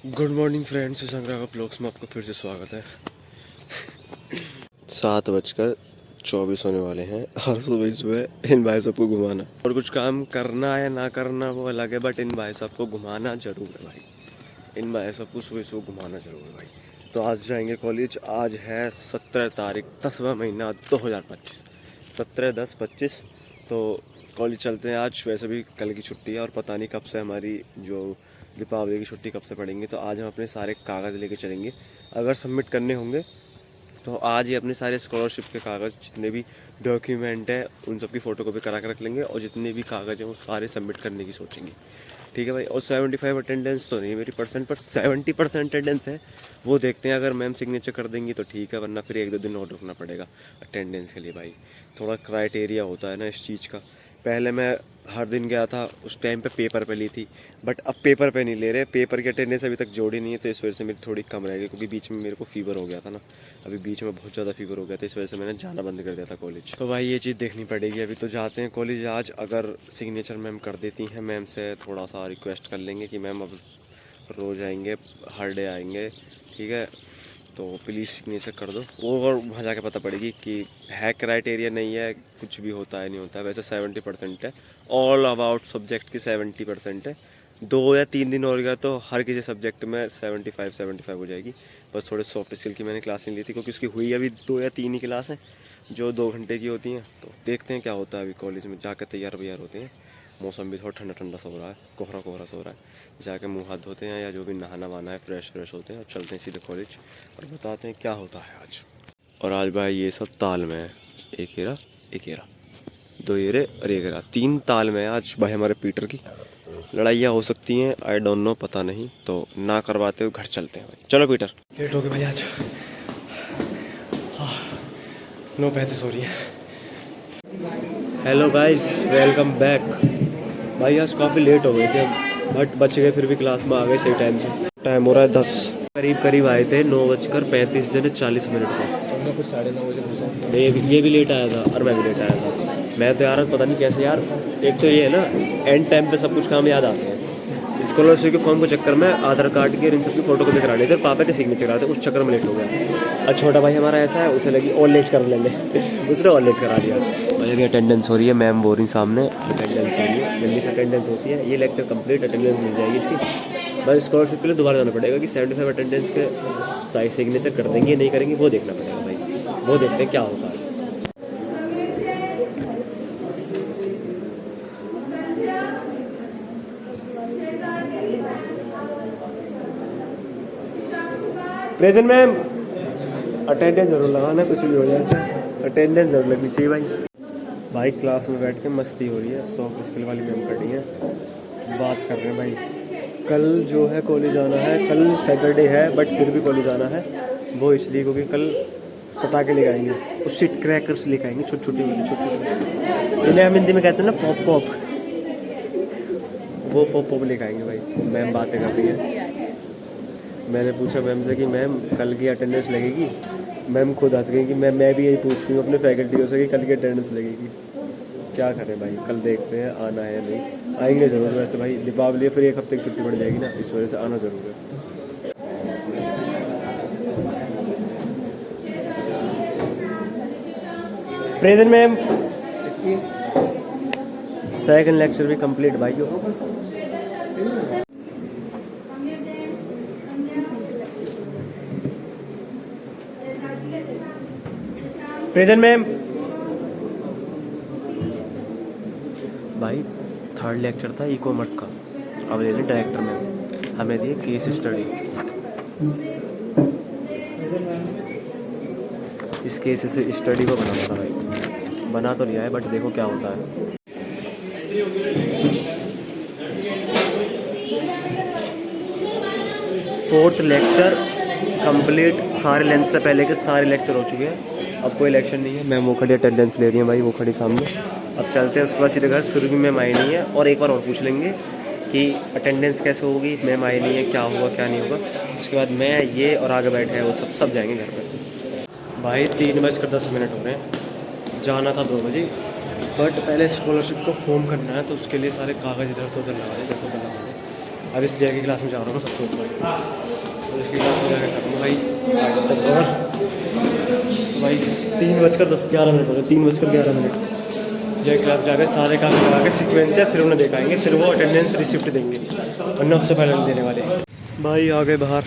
Good morning friends, संग्रह का blogs में आपका फिर से स्वागत है। 7:24 होने वाले हैं और सुबह सुबह इन भाई सबको घुमाना और कुछ काम करना है ना करना वो अलग है, बट इन भाई सबको घुमाना जरूर है भाई। इन भाई सबको सुबह सुबह घुमाना जरूर है भाई। तो आज जाएंगे कॉलेज। आज है 17 तारीख 10वां महीना 2025, 17/10/25। तो कॉलेज चलते हैं आज। वैसे भी कल की छुट्टी है और पता नहीं कब से हमारी जो दीपावली की छुट्टी कब से पड़ेंगी। तो आज हम अपने सारे कागज़ लेके चलेंगे। अगर सबमिट करने होंगे तो आज ही अपने सारे स्कॉलरशिप के कागज़, जितने भी डॉक्यूमेंट है उन सब की फ़ोटोकॉपी करा के रख लेंगे और जितने भी कागज़ हैं वो सारे सबमिट करने की सोचेंगे। ठीक है भाई। और 75 अटेंडेंस तो नहीं मेरी परसेंट, पर 70% अटेंडेंस है। वो देखते हैं, अगर मैम सिग्नेचर कर देंगी तो ठीक है, वरना फिर 1-2 दिन और रुकना पड़ेगा अटेंडेंस के लिए भाई। थोड़ा क्राइटेरिया होता है ना इस चीज़ का। पहले मैं हर दिन गया था, उस टाइम पे पेपर पे ली थी, बट अब पेपर पे नहीं ले रहे। पेपर की अटेंडेंस अभी तक जोड़ी नहीं है, तो इस वजह से मेरी थोड़ी कम रहेगी, क्योंकि बीच में मेरे को फीवर हो गया था ना। अभी बीच में बहुत ज़्यादा फीवर हो गया था, इस वजह से मैंने जाना बंद कर दिया था कॉलेज। तो भाई ये चीज़ देखनी पड़ेगी। अभी तो जाते हैं कॉलेज आज। अगर सिग्नेचर मैम कर देती हैं, मैम से थोड़ा सा रिक्वेस्ट कर लेंगे कि मैम अब रोज़ आएंगे, हर डे आएंगे, ठीक है, तो प्लीज़ सिग्नेचर कर दो। वो और वहाँ जाके पता पड़ेगी कि है क्राइटेरिया, नहीं है, कुछ भी होता है नहीं होता है। वैसे 70% है, ऑल अबाउट सब्जेक्ट की 70% है। 2 या 3 दिन और गया तो हर किसी सब्जेक्ट में 75 हो जाएगी। बस थोड़े सॉफ्ट स्किल की मैंने क्लास नहीं ली थी, क्योंकि उसकी हुई अभी 2 या 3 ही क्लास हैं जो 2 घंटे की होती हैं। तो देखते हैं क्या होता है। अभी कॉलेज में जाकर तैयार वैयार होते हैं। मौसम भी थोड़ा ठंडा ठंडा सा हो रहा है, कोहरा कोहरा सा हो रहा है। जाके मुंह हाथ धोते हैं या जो भी नहाना वहाना है, फ्रेश होते हैं और चलते हैं सीधे कॉलेज और बताते हैं क्या होता है आज। और आज भाई ये सब ताल में है। एक हीरा, एक हीरा, 2 हीरे और 1 हीरा, 3 ताल में है आज भाई। हमारे पीटर की लड़ाइयाँ हो सकती हैं, आई डोंट नो, पता नहीं। तो ना करवाते हुए घर चलते हैं भाई। चलो पीटर, लेट हो गए भाई आज। 9:35 हो रही है। Hello guys, welcome back. भाई आज काफ़ी लेट हो गए थे हम, बट बच गए, फिर भी क्लास में आ गए सही टाइम से। टाइम हो रहा है 10, करीब आए थे। 9:35 का। कुछ 9:30 बजे ये भी लेट आया था और मैं भी लेट आया था। मैं तो यार पता नहीं कैसे यार। एक तो ये है ना, एंड टाइम पे सब कुछ काम याद आते हैं। स्कॉलरशिप के फॉर्म के चक्कर में आधार कार्ड की और इन सब की फोटोकॉपी करानी थी और पापा के सिग्नेचर कराते, उस चक्कर में लेट हो गया। और छोटा भाई हमारा ऐसा है, उसे लगी और लेट कर लेंगे उसने और लेट करा दिया। मेरी अटेंडेंस हो रही है, मैम बोल रही सामने अटेंडेंस हो रही है, जल्दी से अटेंडेंस होती है। ये लेक्चर कंप्लीट, अटेंडेंस मिल जाएगी इसकी। बस स्कॉलरशिप के लिए दोबारा जाना पड़ेगा कि 75 अटेंडेंस के सिग्नेचर कर देंगे नहीं करेंगे, वो देखना पड़ेगा भाई। वो देखते हैं क्या होता है। प्रेजेंट मैम, अटेंडेंस जरूर लगाना, कुछ भी हो जाए अटेंडेंस जरूर लगनी चाहिए भाई। भाई क्लास में बैठ के मस्ती हो रही है, सॉफ्ट स्किल वाली मैम खड़ी है, बात कर रहे हैं भाई। कल जो है कॉलेज आना है, कल सैटरडे है बट फिर भी कॉलेज आना है। वो इसलिए क्योंकि कल पटाखे लेके आएंगे, उस शिट क्रैकर्स लेके आएंगे, छोटे छोटे जिन्हें हम हिंदी में कहते हैं ना पॉप पॉप। वो पॉप पॉप लेके आएंगे भाई। मैम बातें कर रही है। मैंने पूछा मैम से कि मैम कल की अटेंडेंस लगेगी। मैम खुद हंस गई कि मैं भी यही पूछती हूँ अपने फैकल्टियों से कि कल की अटेंडेंस लगेगी। क्या करें भाई, कल देखते हैं आना है या नहीं। आएंगे ज़रूर। वैसे भाई दीपावली फिर 1 हफ्ते की छुट्टी पड़ जाएगी ना, इस वजह से आना ज़रूर है। प्रेजेंट मैम, सेकंड लेक्चर भी कंप्लीट भाई। Present ma'am. भाई 3rd लेक्चर था ई कॉमर्स का, अब ले लें डायरेक्टर मैम। हमें दिए केस स्टडी। इस केस से स्टडी को बनाना था भाई। बना तो लिया है बट देखो क्या होता है। 4th lecture complete. सारे लेंथ से पहले के सारे लेक्चर हो चुके हैं। अब कोई इलेक्शन नहीं है। मैम वो खड़ी अटेंडेंस ले रही है भाई, वो खड़ी सामने। अब चलते हैं उसके बाद सीधे घर। शुरू में मैम आई नहीं है, और एक बार और पूछ लेंगे कि अटेंडेंस कैसे होगी। मैम आई नहीं है, क्या होगा क्या नहीं होगा। उसके बाद मैं, ये और आगे बैठे हैं वो सब जाएंगे घर पर। भाई 3:10 हो रहे हैं। जाना था 2 बजे, बट पहले स्कॉलरशिप को फॉर्म करना है, तो उसके लिए सारे कागज़ इधर से उधर लगा दें, अभी इस जय की क्लास में जा रहा हूँ सबसे ऊपर, तो इसकी क्लास में जाकर करूँगा भाई 8 तक। और तो भाई 3:11 हो गए, 3:11 जय क्लास जाकर सारे काम लगा के सीक्वेंस है, फिर उन्हें दिखाएंगे, फिर वो अटेंडेंस रिसिप्ट देंगे, वरना उससे पहले नहीं देने वाले। भाई आ गए बाहर,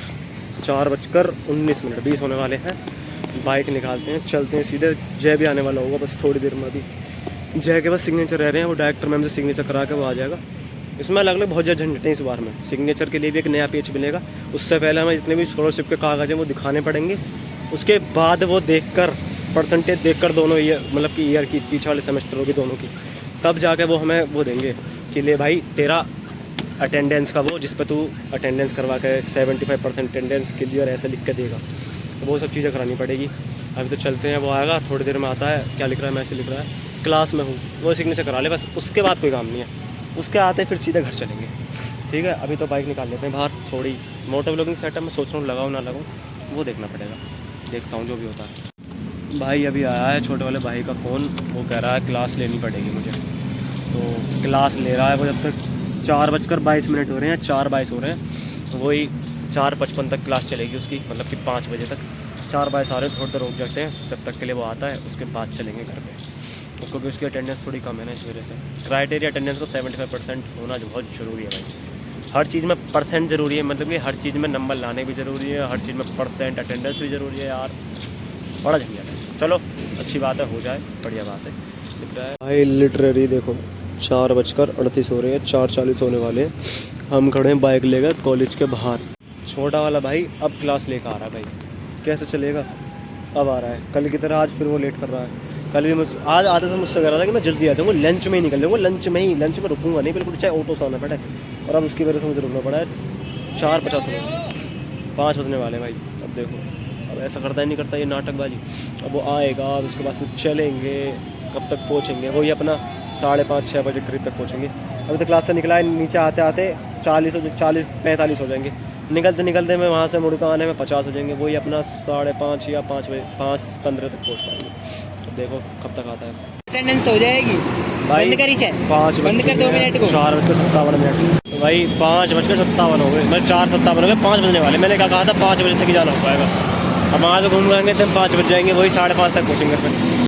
4:19, 20 होने वाले हैं। बाइक निकालते हैं, चलते हैं सीधे। जय भी आने वाला होगा बस थोड़ी देर में। अभी जय के बस सिग्नेचर रह रहे हैं, वो डायरेक्टर मैम से सिग्नेचर करा के वो आ जाएगा। इसमें अलग अलग बहुत ज़्यादा झंझट है इस बार में। सिग्नेचर के लिए भी एक नया पेज मिलेगा, उससे पहले हमें जितने भी स्कॉलरशिप के कागज़ हैं वो दिखाने पड़ेंगे। उसके बाद वो देखकर परसेंटेज देखकर दोनों ईयर, मतलब कि ईयर की पीछे वाले सेमेस्टरों की दोनों की, तब जाके वो हमें वो देंगे कि ले भाई तेरा अटेंडेंस का वो जिस पे तू अटेंडेंस करवा के 75% अटेंडेंस क्लियर ऐसे लिख के देगा, तो वो सब चीज़ें करानी पड़ेगी। अभी तो चलते हैं, वो आएगा थोड़ी देर में, आता है। क्या लिख रहा है? मैसेज लिख रहा है, क्लास में हूँ, वो सिग्नेचर करा ले बस, उसके बाद कोई काम नहीं है। उसके आते फिर सीधे घर चलेंगे, ठीक है। अभी तो बाइक निकाल लेते हैं बाहर। थोड़ी मोटर व्लॉगिंग सेटअप में सोच रहा हूँ लगाऊँ ना लगाऊँ, वो देखना पड़ेगा, देखता हूँ जो भी होता है। भाई अभी आया है छोटे वाले भाई का फ़ोन, वो कह रहा है क्लास लेनी पड़ेगी मुझे, तो क्लास ले रहा है वो। जब तक 4:22 हो रहे हैं, 4:22 हो रहे हैं, तो वही 4:55 तक क्लास चलेगी उसकी, मतलब कि 5 बजे तक। 4:22 आ रहे हैं, थोड़ी देर रुक जाते हैं जब तक के लिए वो आता है, उसके बाद चलेंगे घर पे, क्योंकि उसकी अटेंडेंस थोड़ी कम है ना, इस वजह से। क्राइटेरिया अटेंडेंस को 75% होना जो बहुत ज़रूरी है भाई। हर चीज़ में परसेंट ज़रूरी है, मतलब कि हर चीज़ में नंबर लाने भी ज़रूरी है, हर चीज़ में परसेंट अटेंडेंस भी ज़रूरी है यार, बड़ा झंझट है। चलो अच्छी बात है, हो जाए, बढ़िया बात है। दिख रहा है भाई लिटरेरी देखो, 4:38 हो रहे हैं, 4:40 होने वाले हैं। हम खड़े हैं बाइक लेकर कॉलेज के बाहर। छोटा वाला भाई अब क्लास लेकर आ रहा है भाई, कैसे चलेगा? अब आ रहा है, कल की तरह आज फिर वो लेट कर रहा है। कल भी आज आते से मुझसे कह रहा था कि मैं जल्दी आ जाऊँगा, लंच में ही निकल जाऊँगा, लंच में रुकूंगा नहीं बिल्कुल, चाहे ऑटो से आना पड़े। और अब उसकी वजह से मुझे रुकना पड़ा है। 4:50 हो गए, 5 बजने वाले भाई। अब देखो, अब ऐसा करता ही नहीं करता ये नाटकबाजी। अब वो आएगा, उसके बाद फिर चलेंगे, कब तक पहुँचेंगे? वही अपना 5:30-6 बजे करीब तक पहुँचेंगे। अभी तो क्लास से निकला है, नीचे आते आते 40-45 हो जाएंगे। निकलते निकलते मैं वहाँ से मुड़का आने में 50 हो जाएंगे। वही अपना 5:30 या 5 बजे 5:15 तक पहुँच पाएंगे। अब देखो कब तक आता है। अटेंडेंस तो हो जाएगी भाई बंद करी से 5 बंद कर 2 मिनट को 4:57 तो भाई 5:57 हो गए, मैं 4:57 हो गए, 5 बजने वाले। मैंने कहा था 5 बजे तक ही जाना हो पाएगा। अब वहाँ से घूम आएंगे तब 5 बज जाएंगे, वही 5:30 तक पहुँचेंगे फिर।